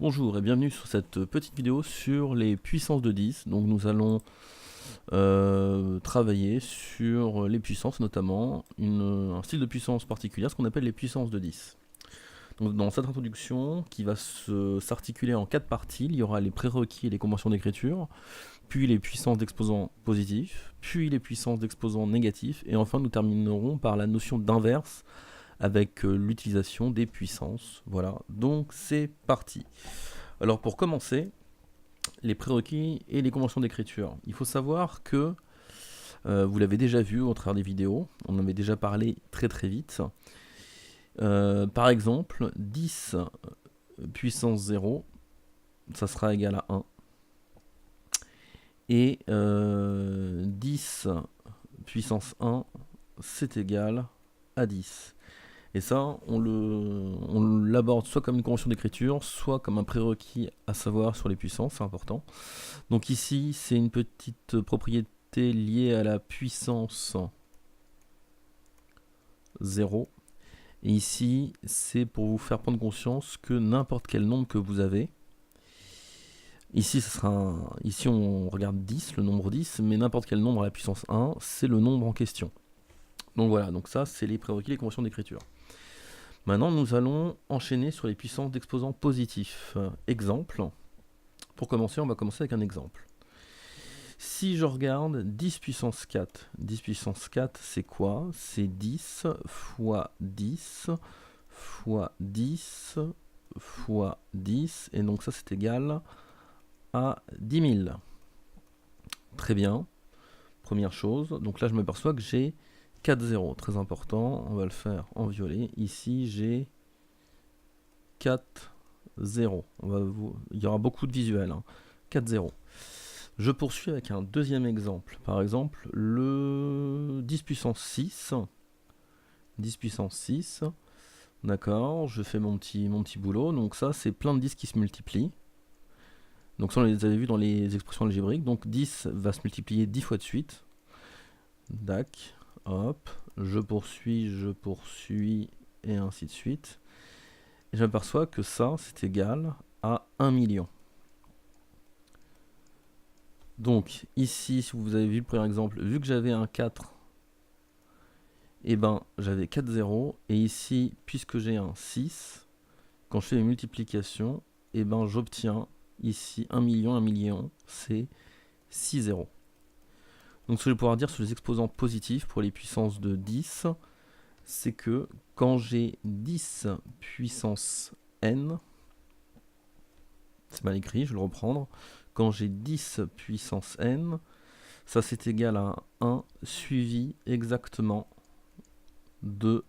Bonjour et bienvenue sur cette petite vidéo sur les puissances de 10. Donc nous allons travailler sur les puissances, notamment un style de puissance particulier, ce qu'on appelle les puissances de 10. Donc dans cette introduction qui va s'articuler en 4 parties, il y aura les prérequis et les conventions d'écriture, puis les puissances d'exposants positifs, puis les puissances d'exposants négatifs, et enfin nous terminerons par la notion d'inverse avec l'utilisation des puissances. Voilà, donc c'est parti. Alors pour commencer, les prérequis et les conventions d'écriture. Il faut savoir que, vous l'avez déjà vu au travers des vidéos, on en avait déjà parlé très très vite. Par exemple, 10 puissance 0, ça sera égal à 1. Et 10 puissance 1, c'est égal à 10. Et ça, on l'aborde soit comme une convention d'écriture, soit comme un prérequis à savoir sur les puissances, c'est important. Donc ici, c'est une petite propriété liée à la puissance 0. Et ici, c'est pour vous faire prendre conscience que n'importe quel nombre que vous avez, ici, ici on regarde 10, le nombre 10, mais n'importe quel nombre à la puissance 1, c'est le nombre en question. Donc voilà, donc ça, c'est les prérequis, les conventions d'écriture. Maintenant, nous allons enchaîner sur les puissances d'exposants positifs. Exemple. Pour commencer, on va commencer avec un exemple. Si je regarde 10 puissance 4, 10 puissance 4, c'est quoi? C'est 10 fois 10 fois 10 fois 10, et donc ça c'est égal à 10 000. Très bien. Première chose, donc là je m'aperçois que j'ai 4 zéros, très important, on va le faire en violet. Ici j'ai 4 0. Il y aura beaucoup de visuels, 4 0. Je poursuis avec un deuxième exemple. Par exemple, le 10 puissance 6. 10 puissance 6. D'accord, je fais mon petit boulot. Donc ça, c'est plein de 10 qui se multiplient. Donc ça, on les avait vus dans les expressions algébriques. Donc 10 va se multiplier 10 fois de suite. Dac, hop, je poursuis, et ainsi de suite. Et j'aperçois que ça, c'est égal à 1 million. Donc ici, si vous avez vu le premier exemple, vu que j'avais un 4, et ben j'avais 4 zéros, et ici, puisque j'ai un 6, quand je fais les multiplications, et ben j'obtiens ici 1 million, c'est 6 zéros. Donc ce que je vais pouvoir dire sur les exposants positifs pour les puissances de 10, c'est que quand j'ai 10 puissance n, c'est mal écrit, je vais le reprendre, quand j'ai 10 puissance n, ça c'est égal à 1 suivi exactement de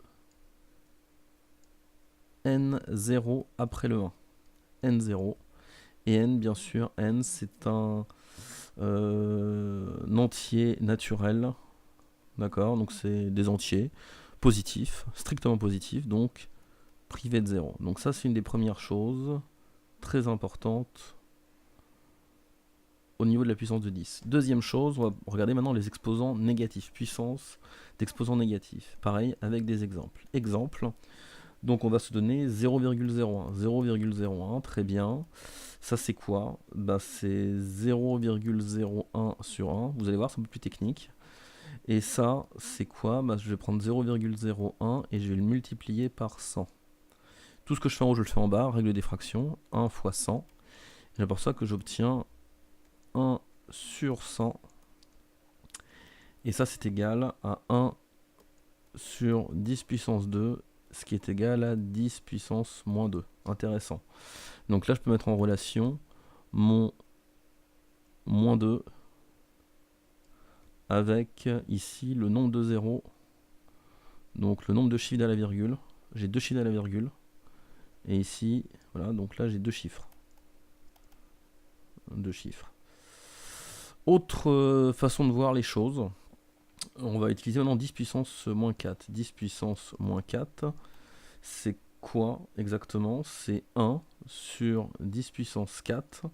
n0 après le 1. n0. Et n, bien sûr, n c'est un entier naturel. D'accord, donc c'est des entiers positifs, strictement positifs, donc privé de 0. Donc ça c'est une des premières choses très importantes au niveau de la puissance de 10. Deuxième chose, on va regarder maintenant les exposants négatifs, puissance d'exposants négatifs. Pareil avec des exemples. Exemple, donc on va se donner 0,01. 0,01, très bien. Ça c'est quoi? Bah, c'est 0,01 sur 1. Vous allez voir, c'est un peu plus technique. Et ça, c'est quoi? Bah, je vais prendre 0,01 et je vais le multiplier par 100. Tout ce que je fais en haut, je le fais en bas. Règle des fractions. 1 fois 100. J'aperçois que j'obtiens 1 sur 100. Et ça, c'est égal à 1 sur 10 puissance 2, ce qui est égal à 10 puissance moins 2. Intéressant. Donc là, je peux mettre en relation mon moins 2 avec ici le nombre de zéros, donc le nombre de chiffres à la virgule. J'ai 2 chiffres à la virgule. Et ici, voilà, donc là j'ai 2 chiffres. 2 chiffres. Autre façon de voir les choses, on va utiliser maintenant 10 puissance moins 4. 10 puissance moins 4, c'est quoi exactement? C'est 1 sur 10 puissance 4.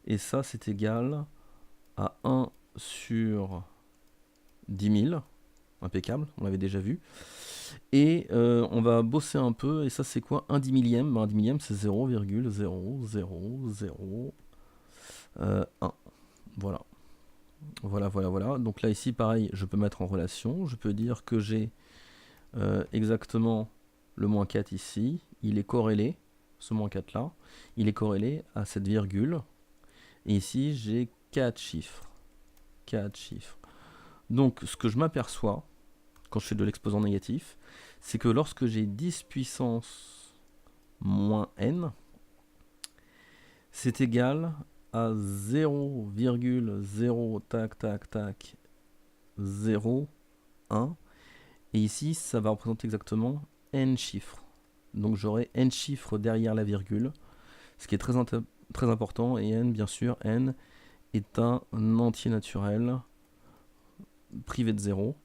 Et ça, c'est égal à 1 sur 10 000. impeccable, on l'avait déjà vu. Et on va bosser un peu, et ça c'est quoi? Un 10 millième, ben, un 10 millième c'est 0,0001. Voilà. Voilà. Donc là ici pareil, je peux mettre en relation, je peux dire que j'ai exactement le moins 4 ici, il est corrélé, ce moins 4 là, il est corrélé à cette virgule, et ici j'ai 4 chiffres. 4 chiffres. Donc ce que je m'aperçois, quand je fais de l'exposant négatif, c'est que lorsque j'ai 10 puissance moins n, c'est égal à 0,0 tac tac tac 0, 1. Et ici, ça va représenter exactement n chiffres. Donc j'aurai n chiffres derrière la virgule, ce qui est très important. Et n, bien sûr, n est un entier naturel privé de 0.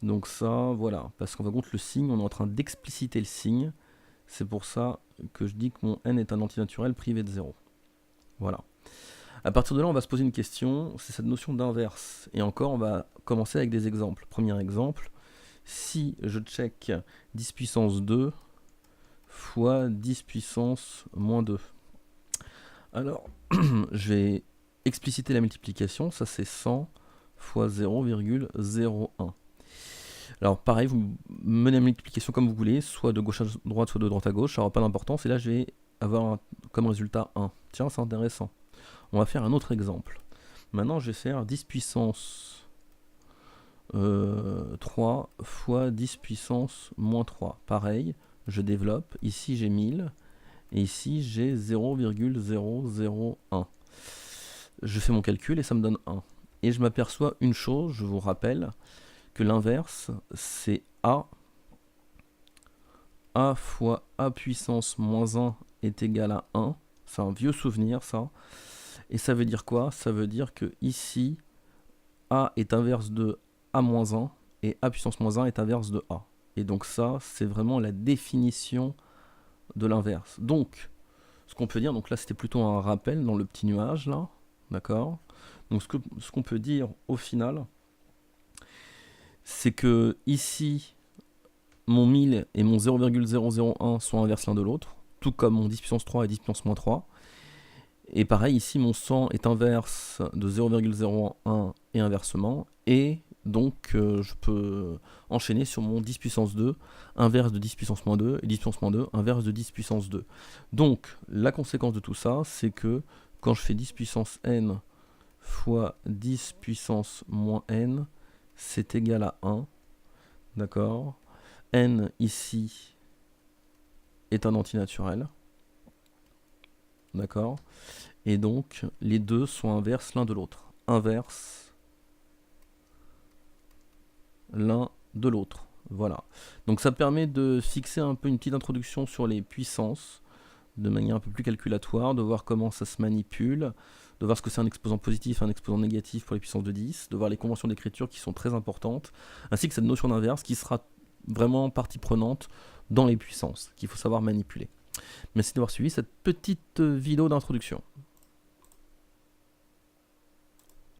Donc ça, voilà, parce qu'en fin de compte, le signe, on est en train d'expliciter le signe. C'est pour ça que je dis que mon n est un entier naturel privé de 0. Voilà. À partir de là, on va se poser une question, c'est cette notion d'inverse. Et encore, on va commencer avec des exemples. Premier exemple, si je check 10 puissance 2 fois 10 puissance moins 2. Alors, je vais expliciter la multiplication, ça c'est 100 fois 0,01. Alors pareil, vous menez la multiplication comme vous voulez, soit de gauche à droite, soit de droite à gauche, ça n'aura pas d'importance, et là je vais avoir comme résultat 1. Tiens, c'est intéressant. On va faire un autre exemple. Maintenant je vais faire 10 puissance 3 fois 10 puissance moins 3. Pareil, je développe, ici j'ai 1000, et ici j'ai 0,001. Je fais mon calcul et ça me donne 1. Et je m'aperçois une chose, je vous rappelle, que l'inverse, c'est A. A fois A puissance moins 1 est égal à 1. C'est un vieux souvenir, ça. Et ça veut dire quoi? Ça veut dire que ici, A est inverse de A moins 1, et A puissance moins 1 est inverse de A. Et donc ça, c'est vraiment la définition de l'inverse. Donc, ce qu'on peut dire, donc là c'était plutôt un rappel dans le petit nuage, là, d'accord? Donc ce qu'on peut dire au final, c'est que ici, mon 1000 et mon 0,001 sont inverses l'un de l'autre, tout comme mon 10 puissance 3 et 10 puissance moins 3. Et pareil, ici, mon 100 est inverse de 0,01 et inversement, et donc je peux enchaîner sur mon 10 puissance 2, inverse de 10 puissance moins 2, et 10 puissance moins 2, inverse de 10 puissance 2. Donc, la conséquence de tout ça, c'est que quand je fais 10 puissance n fois 10 puissance moins n, c'est égal à 1, d'accord? N ici est un antinaturel, d'accord? Et donc les deux sont inverses l'un de l'autre, inverse l'un de l'autre, voilà. Donc ça permet de fixer un peu une petite introduction sur les puissances, de manière un peu plus calculatoire, de voir comment ça se manipule, de voir ce que c'est un exposant positif, un exposant négatif pour les puissances de 10, de voir les conventions d'écriture qui sont très importantes, ainsi que cette notion d'inverse qui sera vraiment partie prenante dans les puissances, qu'il faut savoir manipuler. Merci d'avoir suivi cette petite vidéo d'introduction.